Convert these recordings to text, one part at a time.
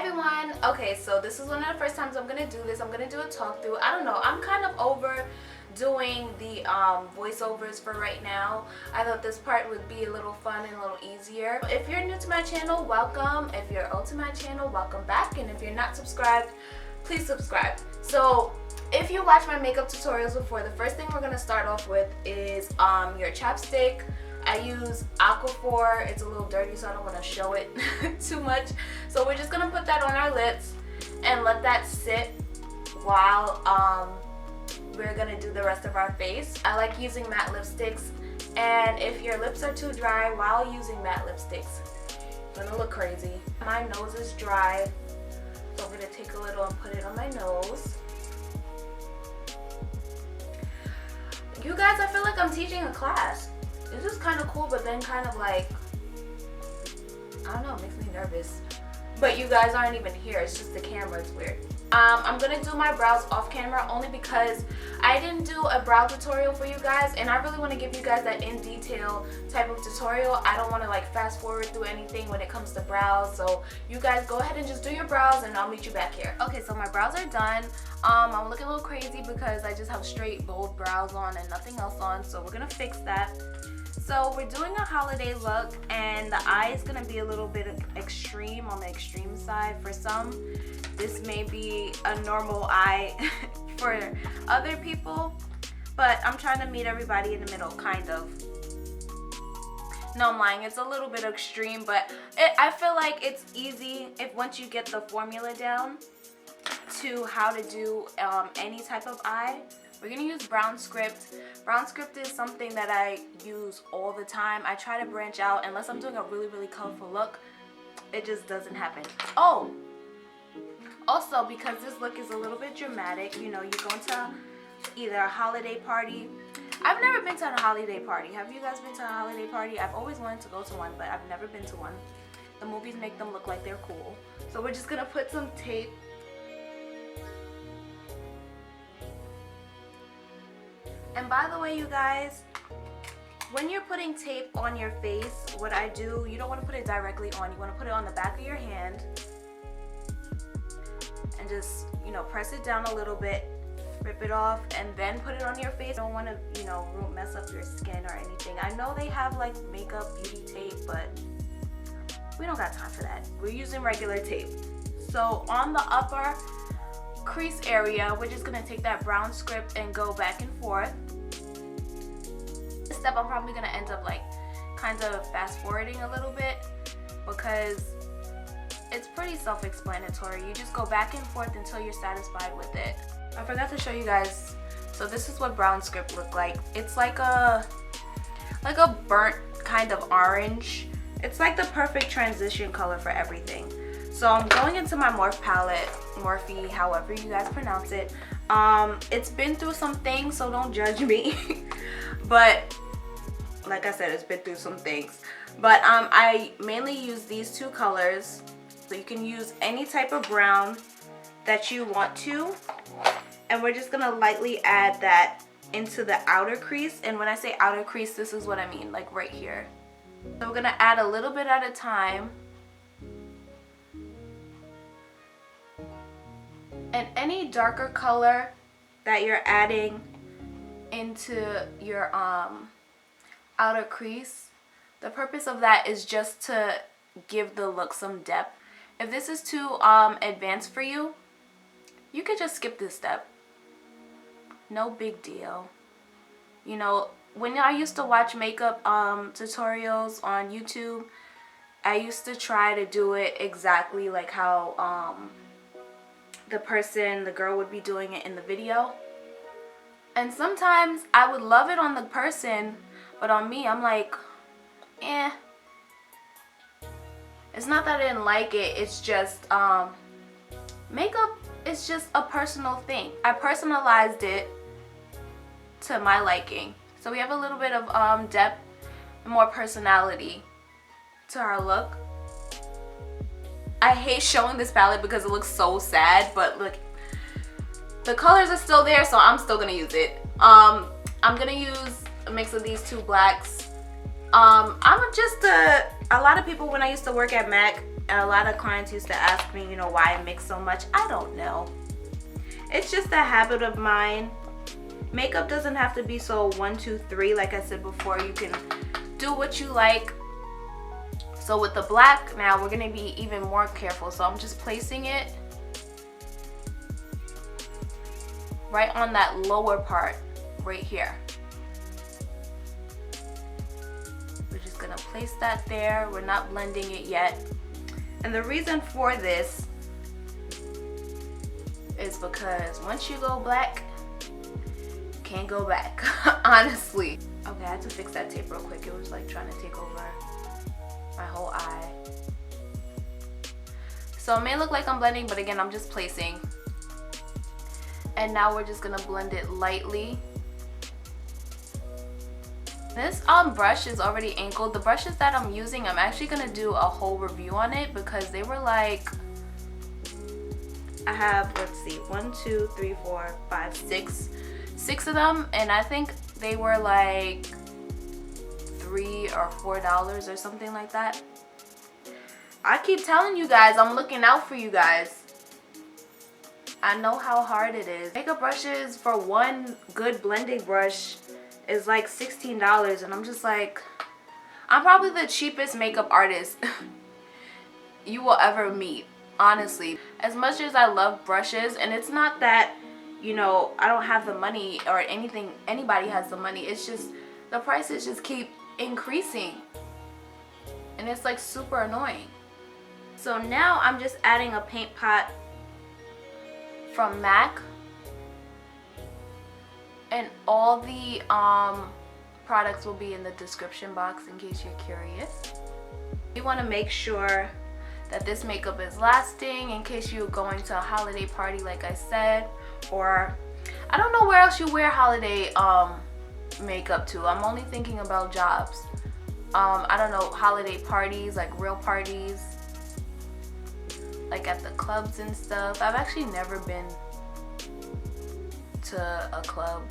everyone. Okay, so this is one of the first times I'm gonna do this. I'm gonna do a talk through. I don't know, I'm kind of over doing the voiceovers for right now. I thought this part would be a little fun and a little easier. If you're new to my channel, welcome. If you're old to my channel, welcome back. And if you're not subscribed, please subscribe. So if you watch my makeup tutorials before, the first thing we're gonna start off with is your chapstick. I use Aquaphor. It's a little dirty, so I don't want to show it too much. So we're just gonna put that on our lips and let that sit while we're gonna do the rest of our face. I like using matte lipsticks, and if your lips are too dry while using matte lipsticks, it's gonna look crazy. My nose is dry, so I'm gonna take a little and put it on my nose. You guys, I feel like I'm teaching a class. This is kind of cool, but then kind of like, I don't know, it makes me nervous. But you guys aren't even here, it's just the camera, it's weird. I'm gonna do my brows off camera only because I didn't do a brow tutorial for you guys, and I really want to give you guys that in detail type of tutorial. I don't want to like fast forward through anything when it comes to brows, so you guys go ahead and just do your brows and I'll meet you back here. Okay, so my brows are done. I'm looking a little crazy because I just have straight bold brows on and nothing else on, so we're gonna fix that. So we're doing a holiday look, and the eye is going to be a little bit extreme, on the extreme side. For some, this may be a normal eye for other people, but I'm trying to meet everybody in the middle, kind of. No, I'm lying, it's a little bit extreme, but I feel like it's easy if once you get the formula down to how to do any type of eye. We're gonna use brown script. Brown script is something that I use all the time. I try to branch out unless I'm doing a really colorful look. It just doesn't happen. Oh, also because this look is a little bit dramatic, you know, you're going to either a holiday party. I've never been to a holiday party. Have you guys been to a holiday party? I've always wanted to go to one, but I've never been to one. The movies make them look like they're cool. So we're just gonna put some tape. And by the way, you guys, when you're putting tape on your face, what I do, you don't want to put it directly on. You want to put it on the back of your hand and just, you know, press it down a little bit, rip it off, and then put it on your face. You don't want to, you know, mess up your skin or anything. I know they have like makeup beauty tape, but we don't got time for that. We're using regular tape. So on the upper crease area, we're just going to take that brown script and go back and forth. This step I'm probably going to end up like kind of fast forwarding a little bit because it's pretty self-explanatory. You just go back and forth until you're satisfied with it. I forgot to show you guys, so this is what brown script look like. It's like a burnt kind of orange. It's like the perfect transition color for everything. So I'm going into my Morphe palette, Morphe, however you guys pronounce it. It's been through some things, so don't judge me. But like I said, it's been through some things. But I mainly use these two colors. So you can use any type of brown that you want to. And we're just gonna lightly add that into the outer crease. And when I say outer crease, this is what I mean, like right here. So we're gonna add a little bit at a time. And any darker color that you're adding into your outer crease, the purpose of that is just to give the look some depth. If this is too advanced for you, you could just skip this step. No big deal. You know, when I used to watch makeup tutorials on YouTube, I used to try to do it exactly like how the girl would be doing it in the video. And sometimes I would love it on the person, but on me, I'm like, eh. It's not that I didn't like it, it's just, makeup is just a personal thing. I personalized it to my liking. So we have a little bit of depth and more personality to our look. I hate showing this palette because it looks so sad, but look, the colors are still there, so I'm still gonna use it. I'm gonna use a mix of these two blacks. I'm just a lot of people, when I used to work at MAC, And a lot of clients used to ask me, you know, why I mix so much. I don't know. It's just a habit of mine. Makeup doesn't have to be so 1, 2, 3. Like I said before, you can do what you like. So with the black now, we're going to be even more careful. So I'm just placing it right on that lower part right here. We're just going to place that there. We're not blending it yet. And the reason for this is because once you go black, you can't go back, honestly. Okay, I had to fix that tape real quick. It was like trying to take over my whole eye. So it may look like I'm blending, but again, I'm just placing. And now we're just gonna blend it lightly. This brush is already angled. The brushes that I'm using, I'm actually gonna do a whole review on it because they were like, I have, let's see, 1, 2, 3, 4, 5, 6 of them, and I think they were like $3 or $4 or something like that. I keep telling you guys, I'm looking out for you guys. I know how hard it is. Makeup brushes for one good blending brush is like $16, and I'm just like, I'm probably the cheapest makeup artist you will ever meet, honestly. As much as I love brushes, and it's not that, you know, I don't have the money or anything, anybody has the money, it's just the prices just keep increasing, and it's like super annoying. So now I'm just adding a paint pot from MAC. And all the products will be in the description box in case you're curious. You want to make sure that this makeup is lasting in case you're going to a holiday party, like I said, or I don't know where else you wear holiday makeup to. I'm only thinking about jobs. I don't know, holiday parties, like real parties, like at the clubs and stuff. I've actually never been to a club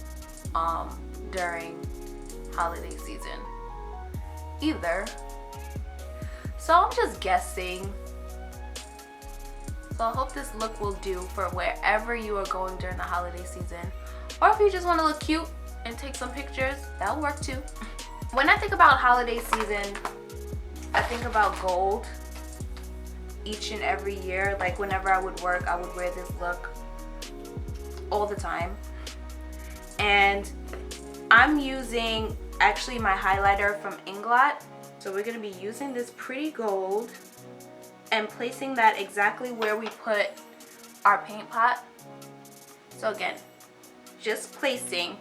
during holiday season either, so I'm just guessing. So I hope this look will do for wherever you are going during the holiday season, or if you just want to look cute and take some pictures, that'll work too. When I think about holiday season, I think about gold each and every year. Like whenever I would work, I would wear this look all the time. And I'm using actually my highlighter from Inglot. So we're going to be using this pretty gold and placing that exactly where we put our paint pot. So again, just placing,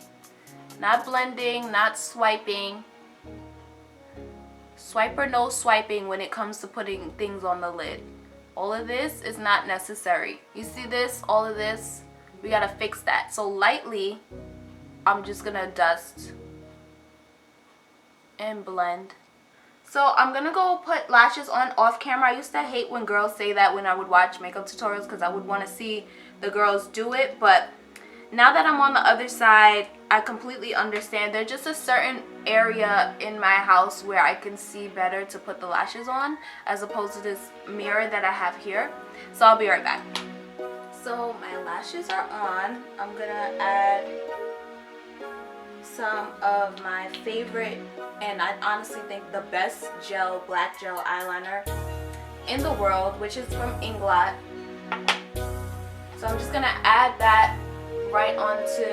not blending, not swiping. Swipe or no swiping when it comes to putting things on the lid. All of this is not necessary. You see this, all of this, we gotta fix that. So lightly, I'm just gonna dust and blend. So I'm gonna go put lashes on off camera. I used to hate when girls say that when I would watch makeup tutorials because I would want to see the girls do it, but now that I'm on the other side, I completely understand. There's just a certain area in my house where I can see better to put the lashes on as opposed to this mirror that I have here. So I'll be right back. So my lashes are on. I'm gonna add some of my favorite, and I honestly think the best gel, black gel eyeliner in the world, which is from Inglot. So I'm just gonna add that right onto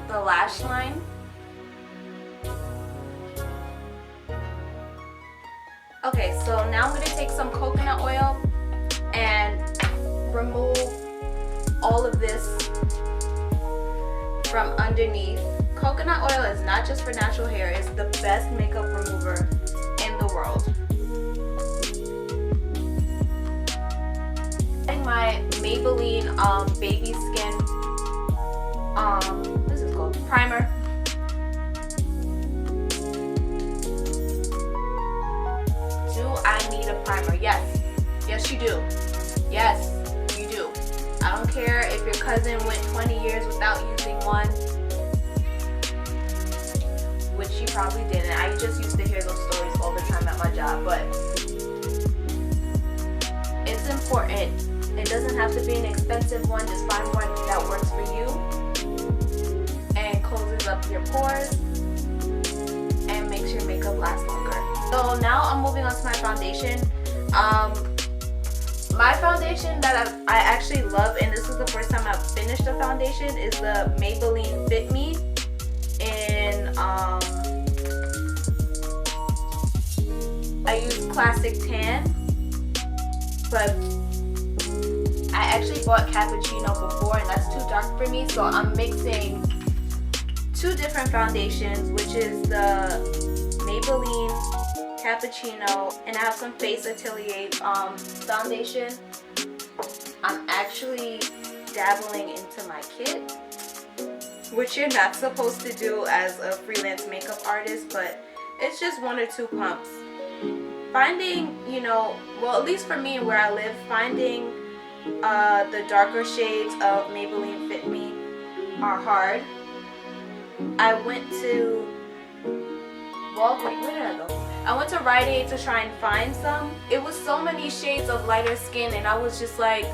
the lash line. Okay, so now I'm gonna take some coconut oil and remove all of this from underneath. Coconut oil is not just for natural hair, it's the best makeup remover in the world. My Maybelline baby skin this is called primer. Do I need a primer? Yes. Yes you do. Yes you do. I don't care if your cousin went 20 years without using one, which she probably didn't. I just used to hear those stories all the time at my job, but have to be an expensive one. Just find one that works for you and closes up your pores and makes your makeup last longer. So now I'm moving on to my foundation. My foundation that I actually love, and this is the first time I've finished a foundation, is the Maybelline Fit Me in I use Classic Tan, but I actually bought Cappuccino before and that's too dark for me, so I'm mixing two different foundations, which is the Maybelline Cappuccino, and I have some Face Atelier foundation. I'm actually dabbling into my kit, which you're not supposed to do as a freelance makeup artist, but it's just 1 or 2 pumps. Finding, you know, well, at least for me where I live, finding the darker shades of Maybelline Fit Me are hard. I went to, well, wait, where did I go? I went to Rite Aid to try and find some. It was so many shades of lighter skin, and I was just like,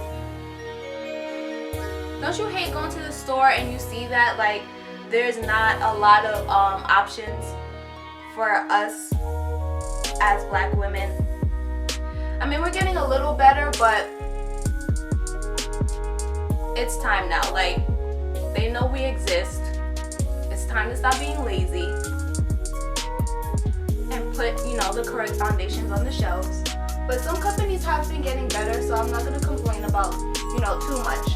don't you hate going to the store and you see that like there's not a lot of options for us as black women? I mean, we're getting a little better, but it's time now. Like, they know we exist. It's time to stop being lazy and put, you know, the correct foundations on the shelves. But some companies have been getting better, so I'm not going to complain about, you know, too much.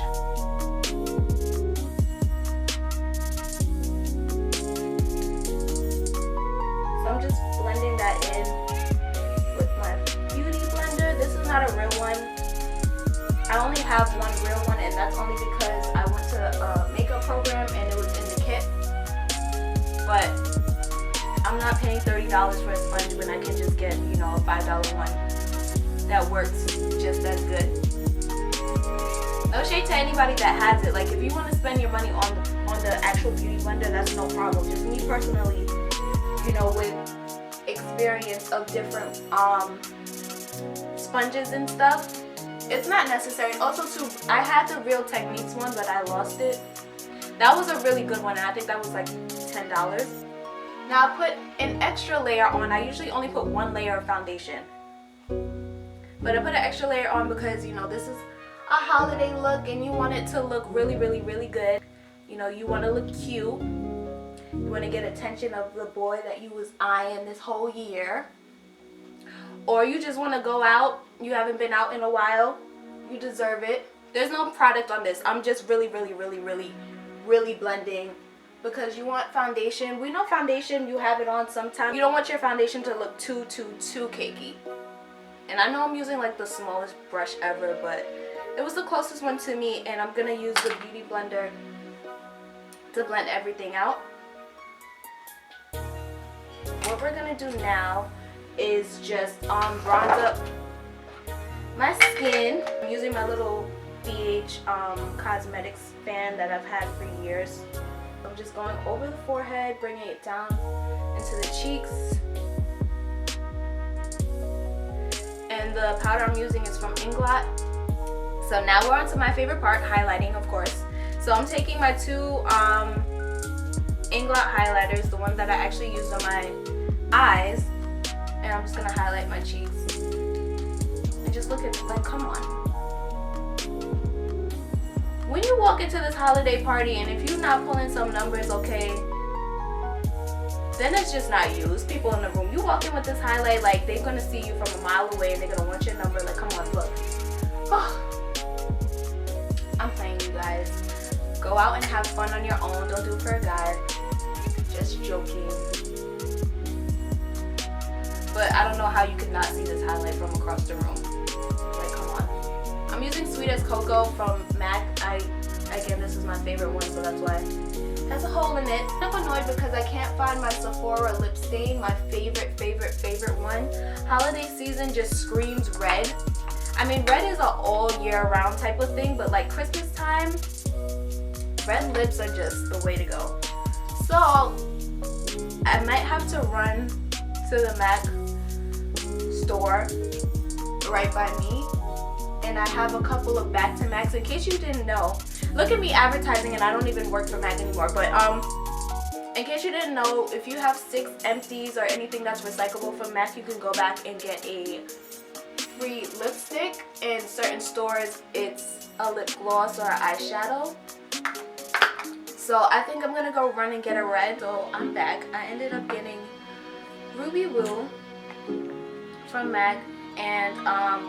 So I'm just blending that in with my beauty blender. This is not a real one. I only have one real one, and that's only because I went to a makeup program and it was in the kit. But I'm not paying $30 for a sponge when I can just get, you know, a $5 one that works just as good. No shade to anybody that has it. Like, if you want to spend your money on the actual beauty blender, that's no problem. Just me personally, you know, with experience of different sponges and stuff, it's not necessary. Also too, I had the Real Techniques one, but I lost it. That was a really good one, and I think that was like $10. Now I put an extra layer on. I usually only put 1 layer of foundation, but I put an extra layer on because, you know, this is a holiday look and you want it to look really, really, really good. You know, you want to look cute. You want to get attention of the boy that you was eyeing this whole year. Or you just want to go out. You haven't been out in a while. You deserve it. There's no product on this. I'm just really, really, really, really, really blending because you want foundation. We know foundation, you have it on sometimes. You don't want your foundation to look too cakey. And I know I'm using like the smallest brush ever, but it was the closest one to me, and I'm going to use the beauty blender to blend everything out. What we're going to do now is just bronze up my skin. I'm using my little BH Cosmetics fan that I've had for years. I'm just going over the forehead, bringing it down into the cheeks. And the powder I'm using is from Inglot. So now we're on to my favorite part, highlighting, of course. So I'm taking my 2 Inglot highlighters, the ones that I actually used on my eyes, and I'm just gonna highlight my cheeks. And just look at, like, come on. When you walk into this holiday party and if you're not pulling some numbers, okay, then it's just not you. It's people in the room. You walk in with this highlight, like, they're gonna see you from a mile away and they're gonna want your number. Like, come on, look. Oh, I'm playing, you guys. Go out and have fun on your own. Don't do it for a guy. Just joking. But I don't know how you could not see this highlight from across the room. Like, come on. I'm using Sweet as Cocoa from MAC. Again, this is my favorite one, so that's why it has a hole in it. I'm annoyed because I can't find my Sephora lip stain, my favorite one. Holiday season just screams red. I mean, red is an all year round type of thing, but like Christmas time, red lips are just the way to go. So I might have to run to the MAC store right by me and I have a couple of back to MACs. In case you didn't know, look at me advertising and I don't even work for MAC anymore, but in case you didn't know, if you have 6 empties or anything that's recyclable from MAC, you can go back and get a free lipstick. In certain stores, it's a lip gloss or an eyeshadow. So I think I'm gonna go run and get a red. So I'm back. I ended up getting Ruby Woo from MAC, and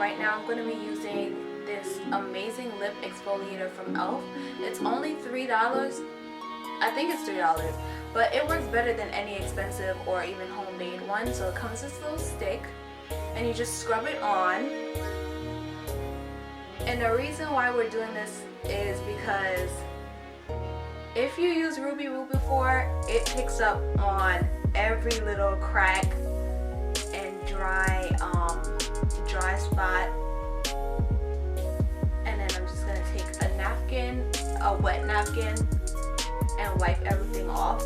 right now I'm gonna be using this amazing lip exfoliator from e.l.f. It's only $3. I think it's $3, but it works better than any expensive or even homemade one. So it comes with this little stick, and you just scrub it on. And the reason why we're doing this is because if you use Ruby Woo before, it picks up on every little crack and dry spot. And then I'm just gonna take a napkin, a wet napkin, and wipe everything off.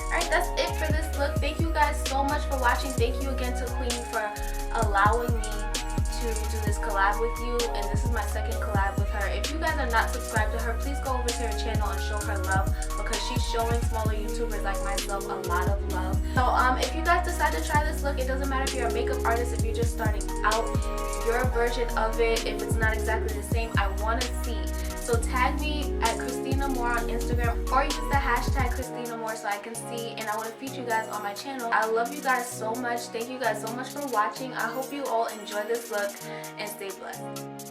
Alright, that's it for this look. Thank you guys so much for watching. Thank you again to Queenii for allowing me to do this collab with you, and this is my second collab with her. If you guys are not subscribed to her, please go over to her channel and show her love, because she's showing smaller YouTubers like myself a lot of love. So if you guys decide to try this look, it doesn't matter if you're a makeup artist, if you're just starting out, your version of it, if it's not exactly the same, I want to see. So tag me at Amor on Instagram, or use the hashtag Amor so I can see, and I want to feature you guys on my channel. I love you guys so much. Thank you guys so much for watching. I hope you all enjoy this look and stay blessed.